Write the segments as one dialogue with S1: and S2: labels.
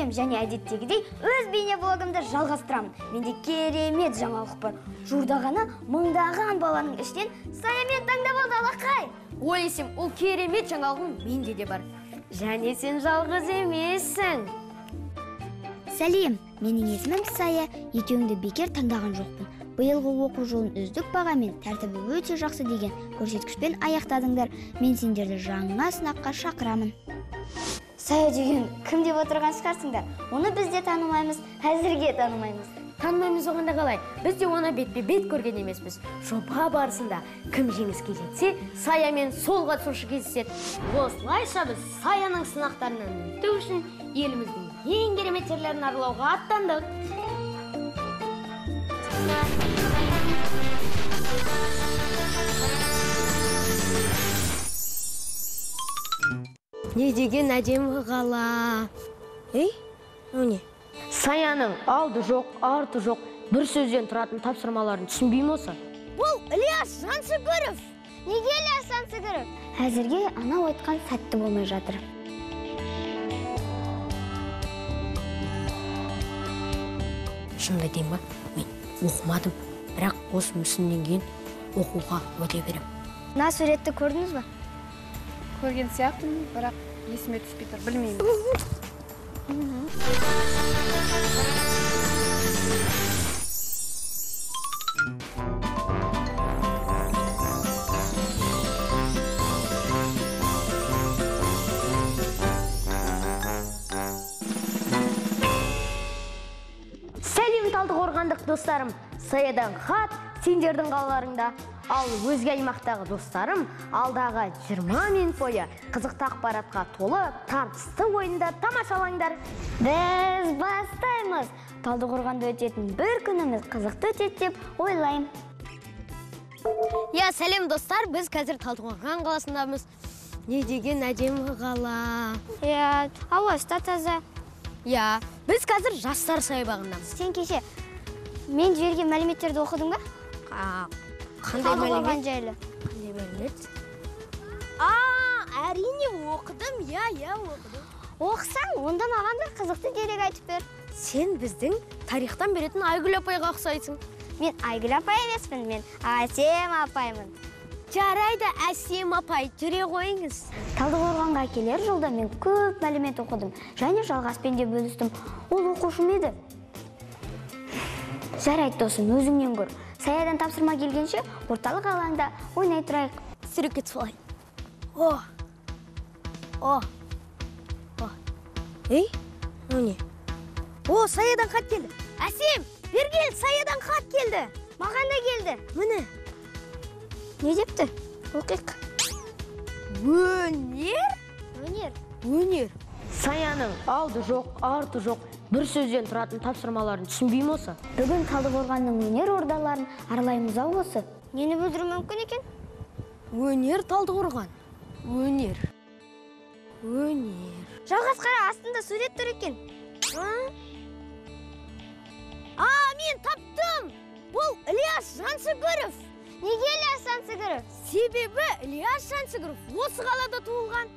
S1: кетем және әдеттегідей өз бейне блогымды жалғастырамын. Менде керемет жаңалық бар. Жуырда ғана мыңдаған баланың ішінен Саямен таңдап алды алақай.
S2: Ой, есем, ол керемет жаңалығың менде де бар. Және сен жалғыз емессің.
S1: Сәлем, менің есімім Сая, екеуіңді бекер таңдаған жоқпын. Биылғы оқу жылын үздік бағамен тәртібі өте жақсы деген көрсеткішпен аяқтадыңдар. Мен сендерді жаңа сынаққа шақырамын. Сая деген кім деп отырған шығарсыңдар? Оны біз де танымаймыз, әзірге танымаймыз.
S2: Танымаймыз оғанда қалай? Біз де оны бетпе-бет көрген емеспіз. Жоба барысында кім жеңіске жетсе, Саямен сол қатысушы кездеседі. Осылайша біз Саяның сынақтарынан өту үшін еліміздің ең керемет жерлерін аралауға аттандық. Не деген әдемі қала. О не? Саяның алды жоқ, арты жоқ, бір сөзден тұратын тапсырмаларын түсінбеймін осы.
S1: Бұл Ілияс Жансүгіров. Неге Ілияс Жансүгіров? Әзірге анау айтқан сәтті болмай жатыр.
S2: Шынымды айтайын ба? Мен оқымадым, бірақ осы мүсіннен кейін оқуға өте берем.
S1: Мына суретті көрдіңіз ба?
S3: Көрген сияқтымын, бірақ есіме түспей тұр, білмеймін.
S2: Сәлем Талдықорғандық достарым, Саядан хат сендердің қалаларыңда. Ал өзге аймақтағы достарым алдағы 20 минут бойы қызықты ақпаратқа толы тартысты ойындар тамашалаңдар.
S1: Біз бастаймыз. Талдықорғанда өтетін бір күніміз қызықты өтеді деп ойлаймын.
S2: Я, сәлем достар, біз қазір Талдықорған қаласындамыз. Не деген әдемі қала.
S1: Я, ауасы таза.
S2: Я, біз қазір жастар саябағындамыз.
S1: Сен кеше мен жіберген мәліметтерді оқыдың ба?
S2: Қандай мәлімет
S1: жайлы?
S2: Қандай мәлімет? Әрине оқыдым, я оқыдым.
S1: Оқысаң, онда маған бір қызықты дерек айтып бер.
S2: Сен біздің тарихтан беретін Айгүл апайға ұқсайсың.
S1: Мен Айгүл апай емеспін, мен Әсем апаймын.
S2: Жарайды, Әсем апай, жүре қойыңыз.
S1: Талдықорғанға келер жолда мен көп мәлімет оқыдым, және жалғаспен де бөлістім. Ол оқушым еді. Жарайды досым, өзіңнен көр. Саядан тапсырма келгенше, орталық алаңда ойнай тұрайық.
S2: Сүрекет солай. Ей, не? Саядан хат келді. Әсем, бергел, Саядан хат келді.
S1: Маған да келді.
S2: Міне.
S1: Не депті? Оқиқ.
S2: Өнер? Өнер. Саяның алды жоқ, арты жоқ, бір сөзден тұратын тапсырмаларын түсінбеймін осы.
S1: Бүгін Талдықорғанның өнер ордаларын аралаймыз ау осы. Нені білдіру мүмкін екен?
S2: Өнер Талдықорған. Өнер.
S1: Жалғас қара, астында сурет тұр екен.
S2: Мен таптым! Бұл Ілияс Жансүгіров.
S1: Неге Ілияс Жансүгіров?
S2: Себебі Ілияс Жансүгіров осы қалада туылған.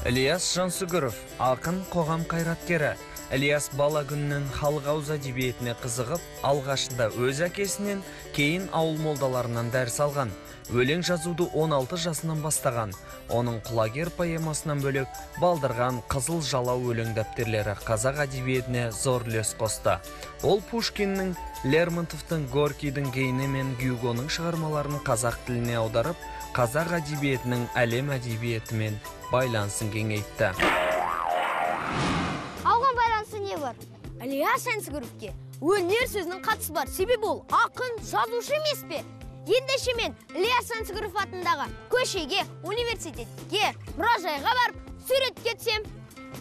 S4: Ілияс Жансүгіров, ақын қоғам қайраткері. Ілияс бала күннен халық ауыз әдебиетіне қызығып, алғашында өз әкесінен, кейін ауыл молдаларынан дәріс алған. Өлең жазуды 16 жасынан бастаған. Оның құлагер поэмасынан бөлек Балдырған, Қызыл жалау өлең дәптерлері қазақ әдебиетіне зор үлес қосты. Ол Пушкиннің, Лермонтовтың, Горкийдің, Гейне мен Гюгоның шығармаларын қазақ тіліне аударып, қазақ әдебиетінің әлем әдебиетімен байланысын кеңейтті.
S1: Алған байланысы не бар?
S2: Ілияс Жансүгіровке өнер сөзінің қатысы бар. Себебі ол ақын, жазушы емес пе? Ендеше мен Ілияс Жансүгіров атындағы көшеге, университетке, мұражайға барып, сурет кетсем.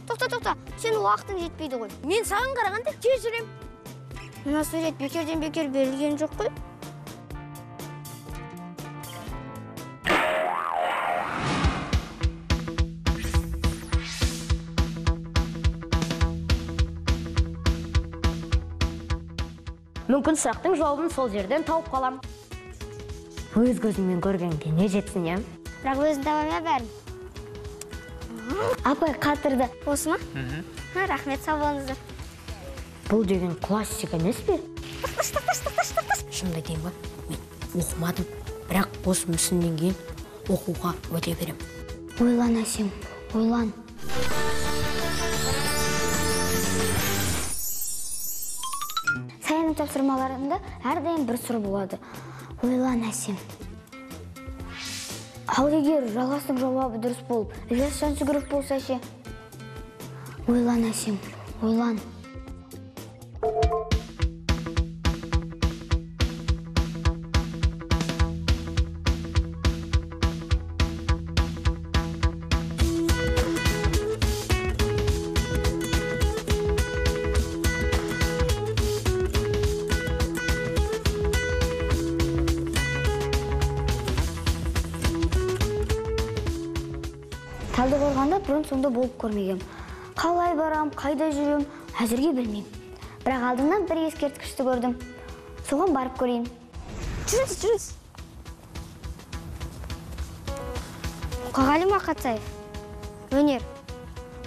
S1: Тоқта, сен уақытың жетпейді ғой.
S2: Мен саған қарағанда тез жүрем.
S1: Мына сурет бекерден бекер берілген жоқ қой.
S2: Мүмкін сұрақтың жауабын сол жерден тауып қалам. Өз көзіңмен көргенге не жетсін, я?
S1: Бірақ өзін табам я бәрін. Апай қатырды. Осы ма? Рахмет, сау болыңыздар.
S2: Бұл деген классика емес пе? Шынымды айтайын ба, мен оқымадым, бірақ осы мүсіннен кейін оқуға уәде берем.
S1: Ойлан, Әсем, ойлан. Саяның тапсырмаларында әрдайым бір сұр болады. Ойлан, Әсем. Ал егер жалғастың жауабы дұрыс болып, Ілияс Жансүгіров болса ше? Ойлан, Әсем, ойлан. Талдықорғанда бұрын сонда болып көрмегем. Қалай барам, қайда жүрем, әзірге білмеймін. Бірақ алдымнан бір ескерткішті көрдім. Соған барып көрейін. Жүріңіз. Мұқағали Мақатаев. Өнер.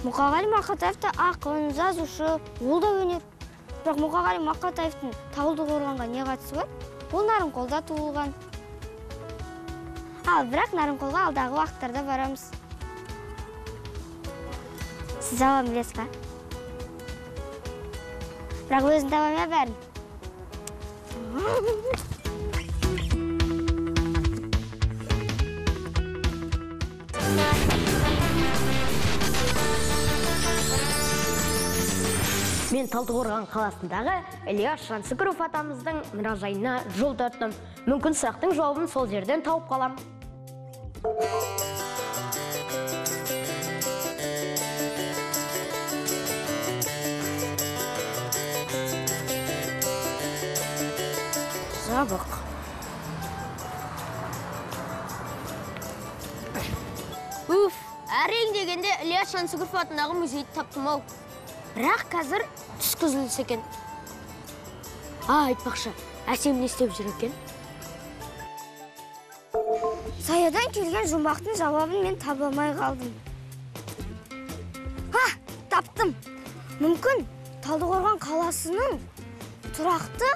S1: Мұқағали Мақатаев та ақын, жазушы, ол да өнер. Бірақ Мұқағали Мақатаевтың Талдықорғанға не қатысы бар? Ол Нарынқолда туылған. Ал бірақ Нарынқолға алдағы уақыттарда барамыз. Сіз жауап білесіз ба? Бірақ өзін табамын бәрін.
S2: Мен Талдықорған қаласындағы Ілияс Жансүгіров атамыздың мұражайына жол тарттым. Мүмкін сұрақтың жауабын сол жерден тауып қалам. Жабық.
S5: Уф, әрең дегенде Ілияс Жансүгіров атындағы музейді таптым ау. Бірақ қазір түс қызылысы екен.
S2: Айтпақшы, Әсем не істеп жүр екен?
S1: Саядан келген жұмбақтың жауабын мен табалмай қалдым. Таптым. Мүмкін Талдықорған қаласының тұрақты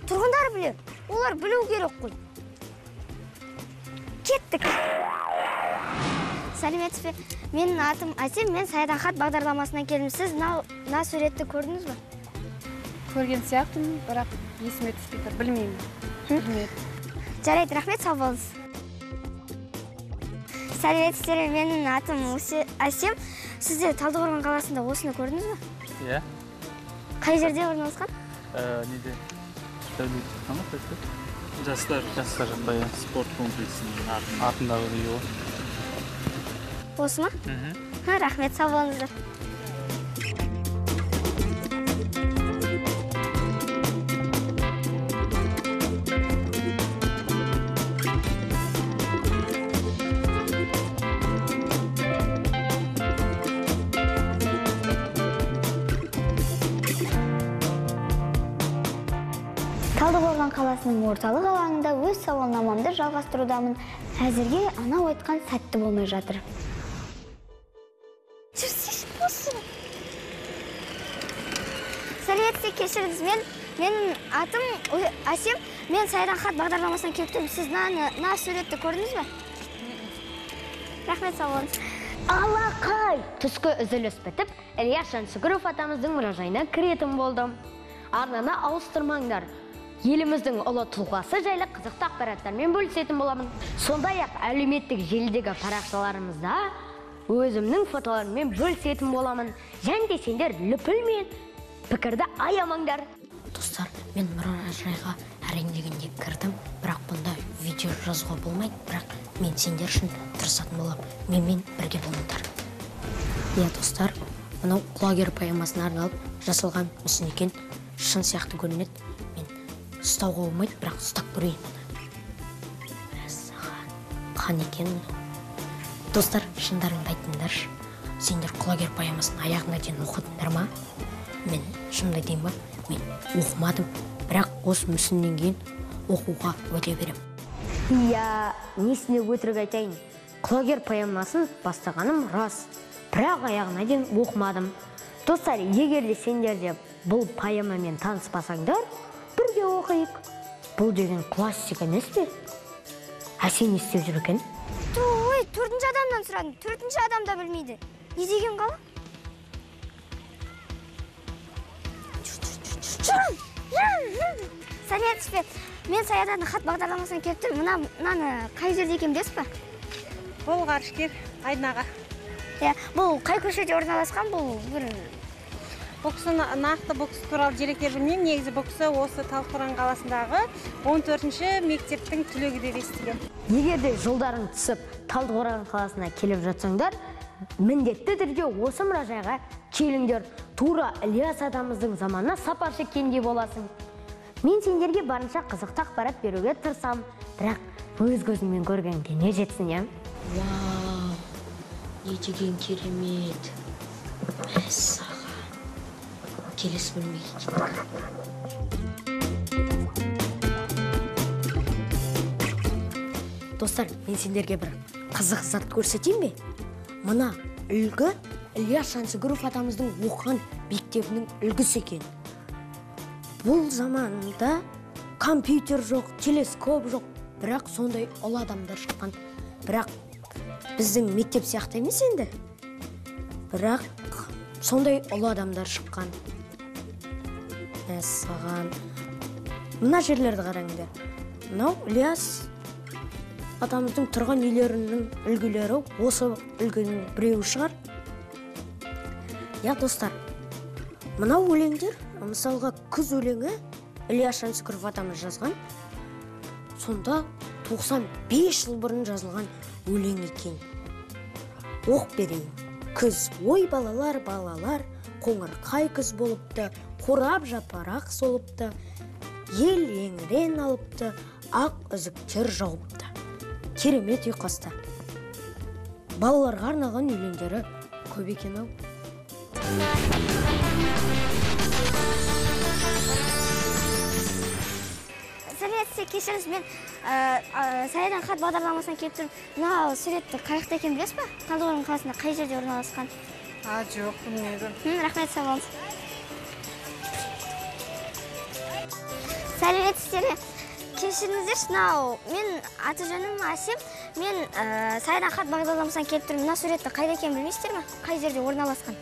S1: тұрғындары білер. Олар білу керек қой. Кеттік. Сәлеметсіз бе? Менің атым Әсем, мен Саядан хат бағдарламасынан келдім. Сіз мына суретті көрдіңіз бе?
S3: Көрген сияқтымын, бірақ есіме түспей тұр, білмеймін.
S1: Жарайды, рахмет, сау болыңыз. Сәлеметсіздер, менің атым Әсем. Сіздер Талдықорған қаласында осыны көрдіңіз бе?
S6: Иә.
S3: Қай жерде орналасқан?
S6: Неде? Жастар жақпая спорт комплексінің артындағы үй ғой.
S1: Осы ма? Рахмет, сау болыңыздар. Талдықорған қаласының орталық алаңында өз сауалнамамды жалғастырудамын. Әзірге анау айтқан сәтті болмай жатыр. Сәлеметсіз, кешіріңіз, менің атым Әсем, мен Саядан хат бағдарламасынан келіп тұрмын. Сіз мына суретті көрдіңіз бе? Рахмет, сау болыңыз.
S2: Алақай! Түскі үзіліс бітіп, Ілияс Жансүгіров атамыздың мұражайына кіретін болдым. Арнаны ауыстырмаңдар. Еліміздің ұлы тұлғасы жайлы қызықты ақпараттармен бөлісетін боламын. Сондай-ақ әлеуметтік желідегі парақшаларымызда өзімнің фотоларыммен бөлісетін боламын. Және сендер лүпілмен пікірді аямаңдар. Достар, мен мұражайға әрең дегенде кірдім, бірақ бұнда видео жазуға болмайды, бірақ мен сендер үшін тырысатын болам. Менімен бірге болыңдар. Иә, достар, мынау құлагер поэмасына арналып жасалған мүсін екен. Шын сияқты көрінеді. Ұстауға болмайды, бірақ ұстап көрейін. Қан екен. Достар, шындарыңды айтыңдаршы. Сендер құлагер поэмасын аяғына дейін оқыдыңдар ма? Мен шынымды айтайын ба? Мен оқымадым, бірақ осы мүсіннен кейін оқуға уәде берем. Иә, несіне өтірік айтайын. Құлагер поэмасын бастағаным рас. бірақ аяғына дейін оқымадым. Достар, егер де сендер де бұл поэмамен таныспасаңдар, бірге оқиық. Бұл деген классика емес пе? А сен не істеп жүр екен?
S1: Ой, 4-ші адамнан сұрадым. 4-ші адам да білмейді. Не деген қала? Сәлеметсіз. Мен Саядан хат бағдарламасына келіп тұрмын. Мынаны қай жерде екен білесіз ба?
S7: Бұл ғарышкер Айнаға.
S1: Бұл қай көшеде орналасқан? Бұл бір
S7: Бұл кісі нақты бұл кісі туралы деректер білмеймін. Негізі бұл кісі осы Талдықорған қаласындағы 14-ші мектептің түлегі деп естіген.
S2: Егер де жолдарың түсіп Талдықорған қаласына келіп жатсаңдар, міндетті түрде осы мұражайға келіңдер. Тура Ілияс атамыздың заманына сапар шеккендей боласың. Мен сендерге барынша қызықты ақпарат беруге тырысам, бірақ өз көзіңмен көргенге не жетсін, е?
S5: Вау, не деген керемет. Мәссаған. Келесі бөлмеге кеттік.
S2: Достар, мен сендерге бір қызық зат көрсетейін бе? Мына үлгі Ілияс Жансүгіров атамыздың оқыған мектебінің үлгісі екен. Бұл заманда компьютер жоқ, телескоп жоқ, бірақ сондай ұлы адамдар шыққан. Бірақ біздің мектеп сияқты емес енді. Бірақ сондай ұлы адамдар шыққан. Мәссаған. Мына жерлерді қараңдар. Мынау Ілияс атамыздың тұрған үйлерінің үлгілері осы үлгінің біреуі шығар. Достар, мынау өлеңдер, мысалға күз өлеңі Ілияс Жансүгіров атамыз жазған. Сонда 95 жыл бұрын жазылған өлең екен. Оқ берейін. Күз, ой балалар, қоңыр қай күз болыпты, қурап жапарақ солыпты, ел еңірен алыпты, ақ үзіктер жауыпты. Керемет ұйқасты. Балаларға арналған өлеңдері көп екен ау.
S1: Сәлеметсіз, кешіріңіз, мен Саядан хат бағдарламасына келіп тұрмын. Мына суретті қайықта екен білесіз ба? Талдықорған қаласында қай жерде орналасқан?
S7: Жоқ, білмедім.
S1: Рахмет, сау болыңыз. Сәлеметсіздер. Кешіріңіздерші, мен аты жөнім Асем. Мен Саядан хат бағдарламасына келіп тұрмын. Мына суретті қайда екен білмейсіздер ме? Қай жерде орналасқан?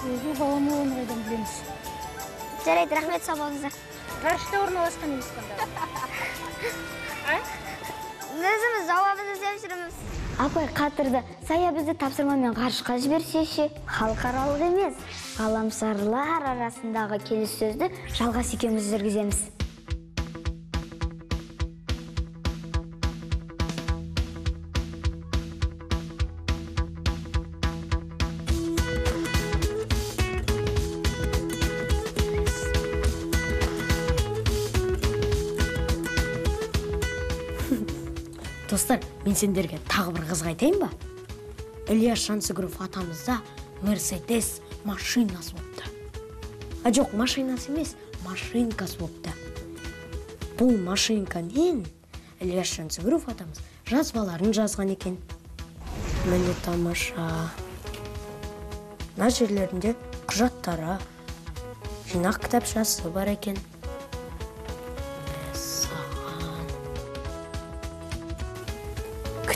S7: Өзі баламы оны қайдан білеміз.
S1: Жарайды, рахмет, сау болыңыздар.
S7: Ғарышта орналасқан емес қанда.
S1: Өзіміз жауабын іздеп жүрміз. Апай, қатырды. Сая бізді тапсырмамен ғарышқа жіберсеші. Халықаралық емес, ғаламшарлар арасындағы келіссөзді жалғас екеуміз жүргіземіз.
S2: Достар, мен сендерге тағы бір қызға айтайын ба? Ілияс Жансүгіров атамызда Мерседес машинасы болыпты. Жоқ, машинасы емес, машинкасы болыпты. Бұл машинкамен Ілияс Жансүгіров атамыз жазбаларын жазған екен. Міне тамаша. Мына жерлерінде құжаттары, жинақ кітапшасы бар екен.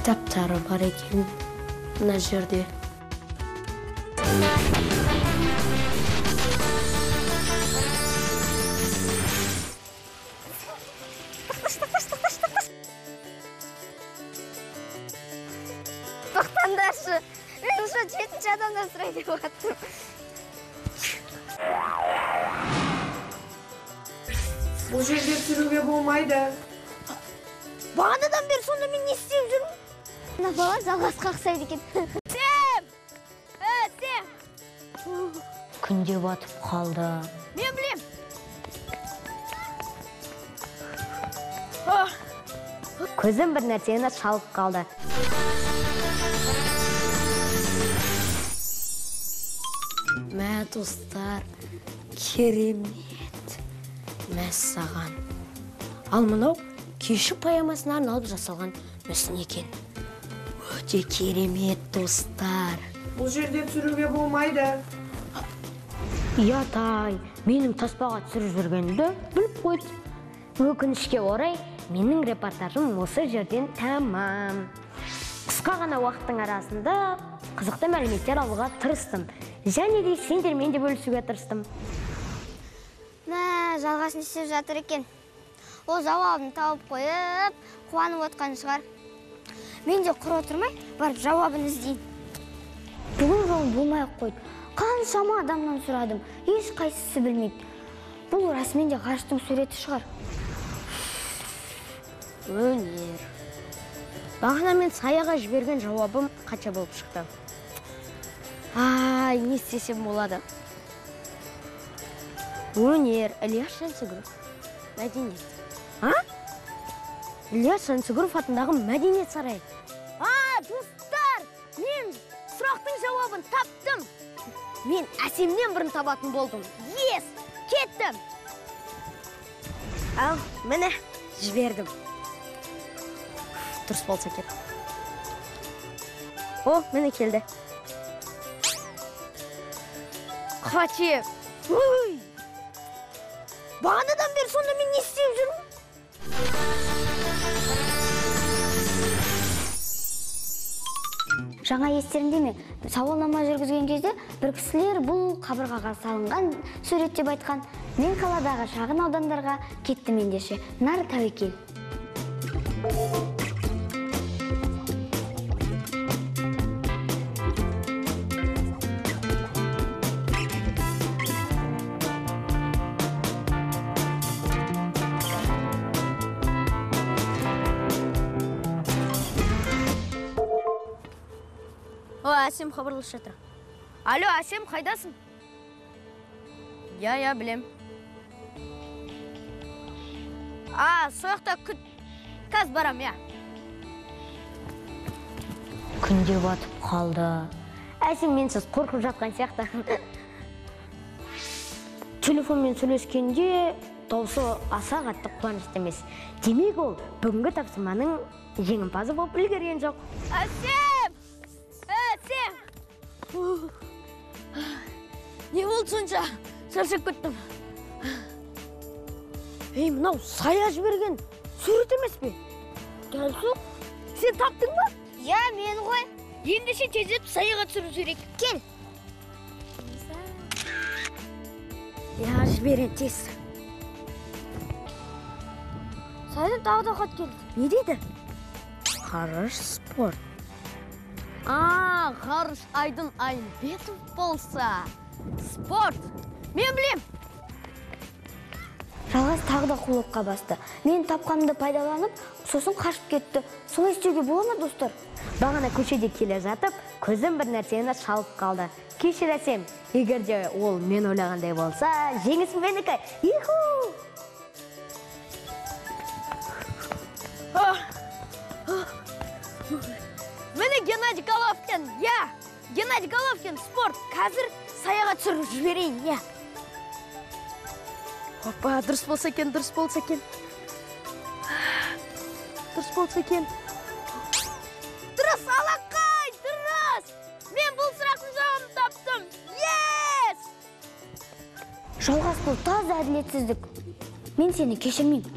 S2: Кітаптары бар екен мына жерде.
S1: Тоқтаңдаршы, мен ұша 7-ші адамдан сұрайды деп оғаттым.
S3: Бұл жерде түсіруге болмайды.
S1: Бағанадан бері сонда мен не істеп жүрмін? Мына бала жалғас қақсайды екен. Сем! Сем!
S2: Күнде батып қалды.
S1: Мен білем.
S2: Көзім бір нәрсені шалып қалды. Мә, достар, керемет. Мәссаған. Ал мынау кеші поэмасына арналып жасалған мүсін екен. Өте керемет, достар.
S8: Бұл жерде түсіруге болмайды.
S2: Ятай, менің таспаға түсіріп жүргенімді біліп қойды. Өкінішке орай, менің репортажым осы жерден тамам. Қысқа ғана уақыттың арасында қызықты мәліметтер алуға тырыстым. Және де сендермен де бөлісуге тырыстым.
S1: Мә, жалғасын істеп жатыр екен. Ол жауабын тауып қойып, қуанып отқан шығар. Мен де құр отырмай, барып жауабын іздейін. Бүгін жолы болмай қойды. Қаншама адамнан сұрадым, еш қайсысы білмейді. Бұл расымен де ғарыштың суреті шығар.
S2: Өнер. Бағана мен саяға жіберген жауабым қанша болып шықты. Не істесем болады? Өнер, Ілияс Жансүгіров, мәдениет. Ілияс Жансүгіров атындағы мәдениет сарайы. Достар, мен сұрақтың жауабын таптым. Мен әсемнен бұрын табатын болдым. Кеттім. Ал, міне, жібердім. Дұрыс болса кет. Міне келді. Қачеп. Бағанадан бері сонда мен не істеп жүрмін?
S1: Жаңа естерінде ме? Сауалнама жүргізген кезде бір кісілер бұл қабырғаға салынған сурет деп айтқан. Мен қаладағы шағын аудандарға кеттім ендеше. Нар тәуекел.
S2: Әсем хабарласып жатыр. Алло, Әсем, қайдасың? Я, білем. Сояқта күт. Қазір барам, я. Күнде батып қалды. Әсем менсіз қорқып жатқан сияқты. Телефонмен сөйлескенде дауысы аса қатты қуанышты емес. Демек ол бүгінгі тапсырманың жеңімпазы болып үлгерген жоқ. Әсем! Не болды сонша? Шаршап кеттім. Мынау сая жіберген сурет емес пе? Кәлсу, сен таптың ба?
S1: Мен ғой.
S2: Ендеше тезіп саяға түсіру керек.
S1: Кел.
S2: Жіберен тез.
S1: Сайдан тағы да хат келді.
S2: Не дейді? Ғарыш спорт. Ғарыш Айдын Айымбетов болса. Спорт. Мен білем.
S1: Жалғас тағы да қулыққа басты. Мен тапқанымды пайдаланып, сосын қашып кетті. Солай істеуге бола ма, достар?
S2: Бағана көшеде келе жатып, көзім бір нәрсені шалып қалды. Кешіресем, егер де ол мен ойлағандай болса, жеңіс менікі. Иху! Мені Геннадий Головкин, Геннадий Головкин, спорт. Қазір саяға түсіріп жіберейін, Опа, дұрыс болса екен. Дұрыс болса екен. Дұрыс, алақай, дұрыс. Мен бұл сұрақтың жауабын таптым.
S1: Жалғас, бұл таза әділетсіздік. Мен сені кешірмеймін.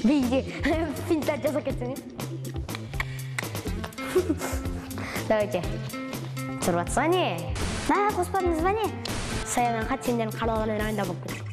S2: Бейде, финтар жаза кетсеңіз. Давайте. Тұрып атса не?
S1: На, қоспадыңыз ба не?
S2: Саянан хат сендерін қаралғанын айында болып кетті.